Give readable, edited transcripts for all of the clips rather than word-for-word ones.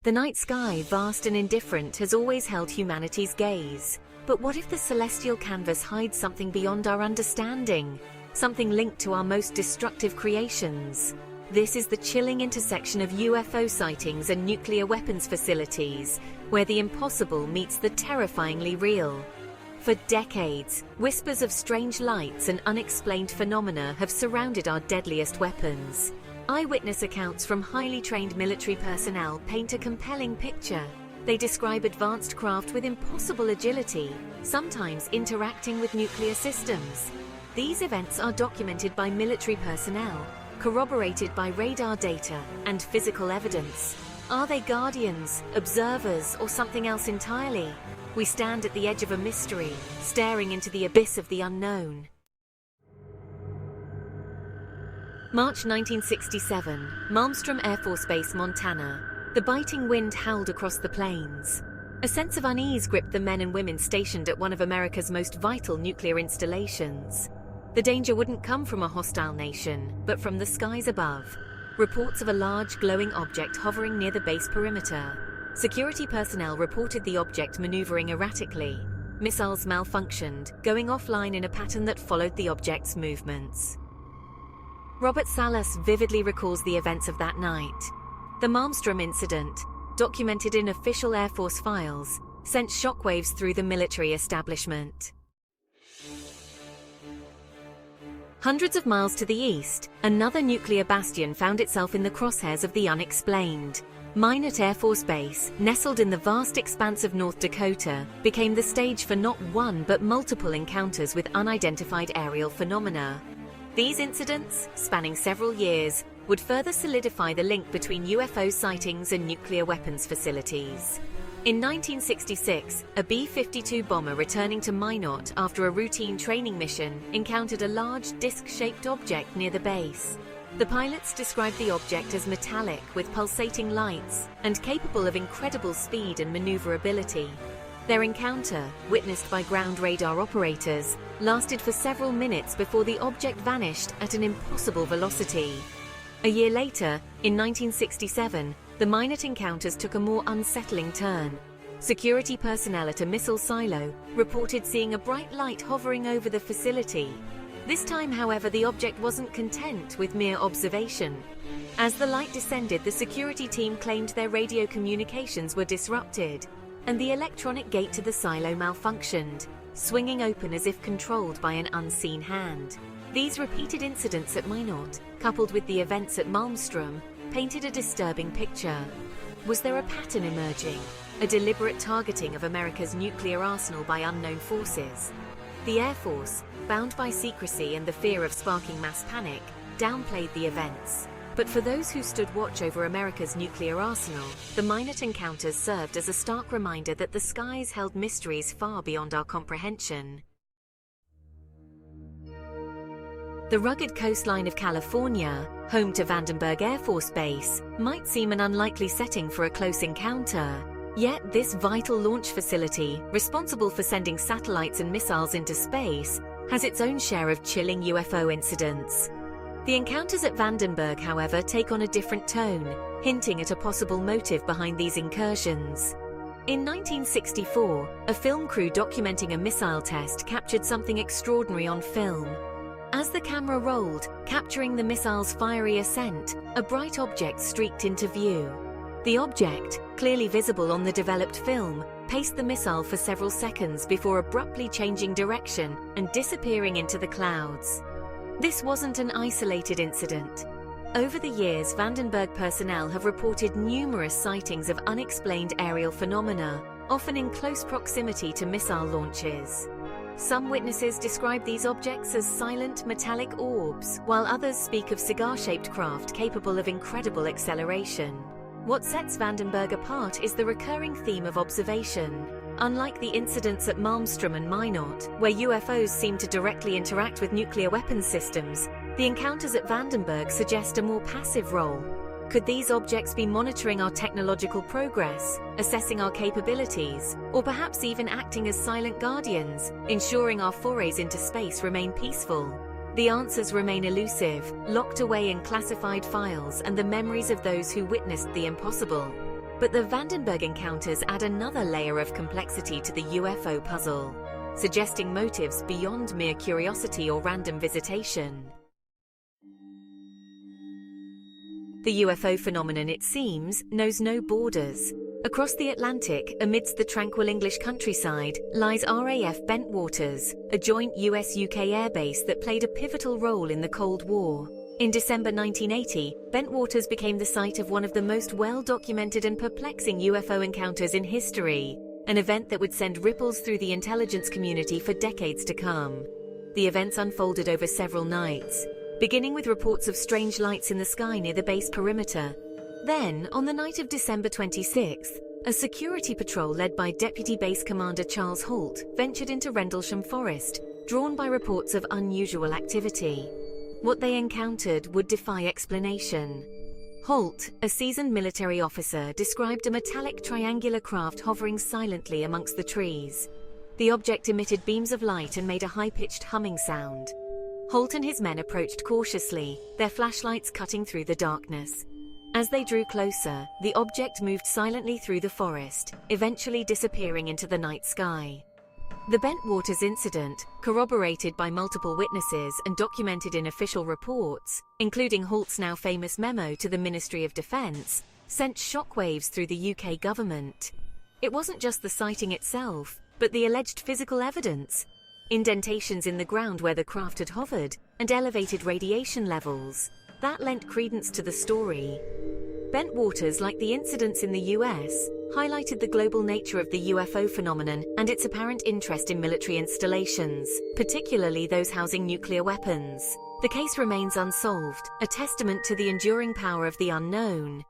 The night sky, vast and indifferent, has always held humanity's gaze. But what if the celestial canvas hides something beyond our understanding? Something linked to our most destructive creations? This is the chilling intersection of UFO sightings and nuclear weapons facilities, where the impossible meets the terrifyingly real. For decades, whispers of strange lights and unexplained phenomena have surrounded our deadliest weapons. Eyewitness accounts from highly trained military personnel paint a compelling picture. They describe advanced craft with impossible agility, sometimes interacting with nuclear systems. These events are documented by military personnel, corroborated by radar data and physical evidence. Are they guardians, observers, or something else entirely? We stand at the edge of a mystery, staring into the abyss of the unknown. March 1967, Malmstrom Air Force Base, Montana. The biting wind howled across the plains. A sense of unease gripped the men and women stationed at one of America's most vital nuclear installations. The danger wouldn't come from a hostile nation, but from the skies above. Reports of a large glowing object hovering near the base perimeter. Security personnel reported the object maneuvering erratically. Missiles malfunctioned, going offline in a pattern that followed the object's movements. Robert Salas vividly recalls the events of that night. The Malmstrom incident, documented in official Air Force files, sent shockwaves through the military establishment. Hundreds of miles to the east, another nuclear bastion found itself in the crosshairs of the unexplained. Minot Air Force Base, nestled in the vast expanse of North Dakota, became the stage for not one but multiple encounters with unidentified aerial phenomena. These incidents, spanning several years, would further solidify the link between UFO sightings and nuclear weapons facilities. In 1966, a B-52 bomber returning to Minot after a routine training mission encountered a large disc-shaped object near the base. The pilots described the object as metallic with pulsating lights and capable of incredible speed and maneuverability. Their encounter, witnessed by ground radar operators, lasted for several minutes before the object vanished at an impossible velocity. A year later, in 1967, the Minot encounters took a more unsettling turn. Security personnel at a missile silo reported seeing a bright light hovering over the facility. This time, however, the object wasn't content with mere observation. As the light descended, the security team claimed their radio communications were disrupted, and the electronic gate to the silo malfunctioned, swinging open as if controlled by an unseen hand. These repeated incidents at Minot, coupled with the events at Malmstrom, painted a disturbing picture. Was there a pattern emerging? A deliberate targeting of America's nuclear arsenal by unknown forces? The Air Force, bound by secrecy and the fear of sparking mass panic, downplayed the events. But for those who stood watch over America's nuclear arsenal, the Minot encounters served as a stark reminder that the skies held mysteries far beyond our comprehension. The rugged coastline of California, home to Vandenberg Air Force Base, might seem an unlikely setting for a close encounter. Yet this vital launch facility, responsible for sending satellites and missiles into space, has its own share of chilling UFO incidents. The encounters at Vandenberg, however, take on a different tone, hinting at a possible motive behind these incursions. In 1964, a film crew documenting a missile test captured something extraordinary on film. As the camera rolled, capturing the missile's fiery ascent, a bright object streaked into view. The object, clearly visible on the developed film, paced the missile for several seconds before abruptly changing direction and disappearing into the clouds. This wasn't an isolated incident. Over the years, Vandenberg personnel have reported numerous sightings of unexplained aerial phenomena, often in close proximity to missile launches. Some witnesses describe these objects as silent metallic orbs, while others speak of cigar-shaped craft capable of incredible acceleration. What sets Vandenberg apart is the recurring theme of observation. Unlike the incidents at Malmstrom and Minot, where UFOs seem to directly interact with nuclear weapons systems, the encounters at Vandenberg suggest a more passive role. Could these objects be monitoring our technological progress, assessing our capabilities, or perhaps even acting as silent guardians, ensuring our forays into space remain peaceful? The answers remain elusive, locked away in classified files and the memories of those who witnessed the impossible. But the Vandenberg encounters add another layer of complexity to the UFO puzzle, suggesting motives beyond mere curiosity or random visitation. The UFO phenomenon, it seems, knows no borders. Across the Atlantic, amidst the tranquil English countryside, lies RAF Bentwaters, a joint US-UK airbase that played a pivotal role in the Cold War. In December 1980, Bentwaters became the site of one of the most well-documented and perplexing UFO encounters in history, an event that would send ripples through the intelligence community for decades to come. The events unfolded over several nights, beginning with reports of strange lights in the sky near the base perimeter. Then, on the night of December 26th, a security patrol led by Deputy Base Commander Charles Holt ventured into Rendlesham Forest, drawn by reports of unusual activity. What they encountered would defy explanation. Holt, a seasoned military officer, described a metallic triangular craft hovering silently amongst the trees. The object emitted beams of light and made a high-pitched humming sound. Holt and his men approached cautiously, their flashlights cutting through the darkness. As they drew closer, the object moved silently through the forest, eventually disappearing into the night sky. The Bentwaters incident, corroborated by multiple witnesses and documented in official reports, including Holt's now famous memo to the Ministry of Defence, sent shockwaves through the UK government. It wasn't just the sighting itself, but the alleged physical evidence: indentations in the ground where the craft had hovered, and elevated radiation levels. That lent credence to the story. Bentwaters, like the incidents in the US, highlighted the global nature of the UFO phenomenon and its apparent interest in military installations, particularly those housing nuclear weapons. The case remains unsolved, a testament to the enduring power of the unknown.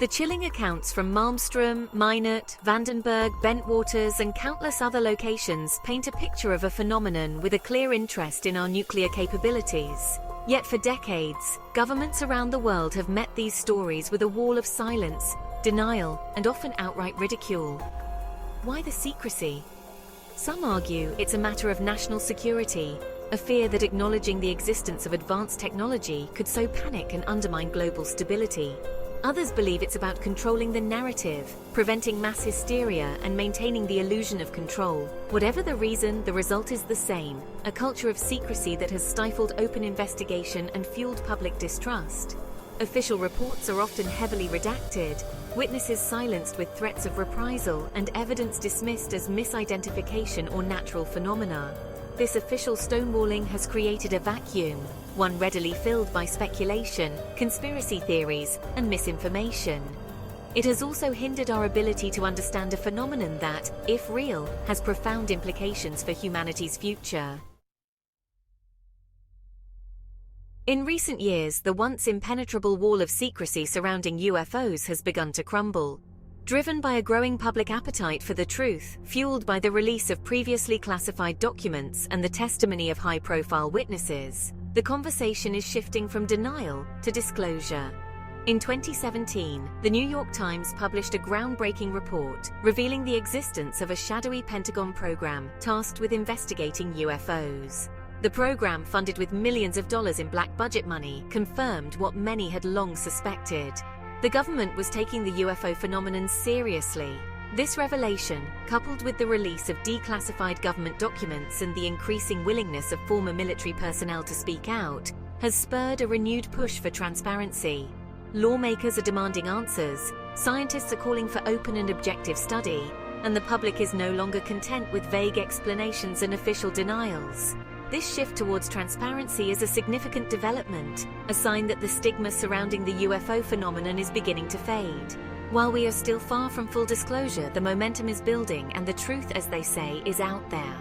The chilling accounts from Malmstrom, Minot, Vandenberg, Bentwaters, and countless other locations paint a picture of a phenomenon with a clear interest in our nuclear capabilities. Yet for decades, governments around the world have met these stories with a wall of silence, denial, and often outright ridicule. Why the secrecy? Some argue it's a matter of national security, a fear that acknowledging the existence of advanced technology could sow panic and undermine global stability. Others believe it's about controlling the narrative, preventing mass hysteria, and maintaining the illusion of control. Whatever the reason, the result is the same: a culture of secrecy that has stifled open investigation and fueled public distrust. Official reports are often heavily redacted, witnesses silenced with threats of reprisal, and evidence dismissed as misidentification or natural phenomena. This official stonewalling has created a vacuum, one readily filled by speculation, conspiracy theories, and misinformation. It has also hindered our ability to understand a phenomenon that, if real, has profound implications for humanity's future. In recent years, the once impenetrable wall of secrecy surrounding UFOs has begun to crumble. Driven by a growing public appetite for the truth, fueled by the release of previously classified documents and the testimony of high-profile witnesses, the conversation is shifting from denial to disclosure. In 2017, the New York Times published a groundbreaking report revealing the existence of a shadowy Pentagon program tasked with investigating UFOs. The program, funded with millions of dollars in black budget money, confirmed what many had long suspected. The government was taking the UFO phenomenon seriously. This revelation, coupled with the release of declassified government documents and the increasing willingness of former military personnel to speak out, has spurred a renewed push for transparency. Lawmakers are demanding answers, scientists are calling for open and objective study, and the public is no longer content with vague explanations and official denials. This shift towards transparency is a significant development, a sign that the stigma surrounding the UFO phenomenon is beginning to fade. While we are still far from full disclosure, the momentum is building and the truth, as they say, is out there.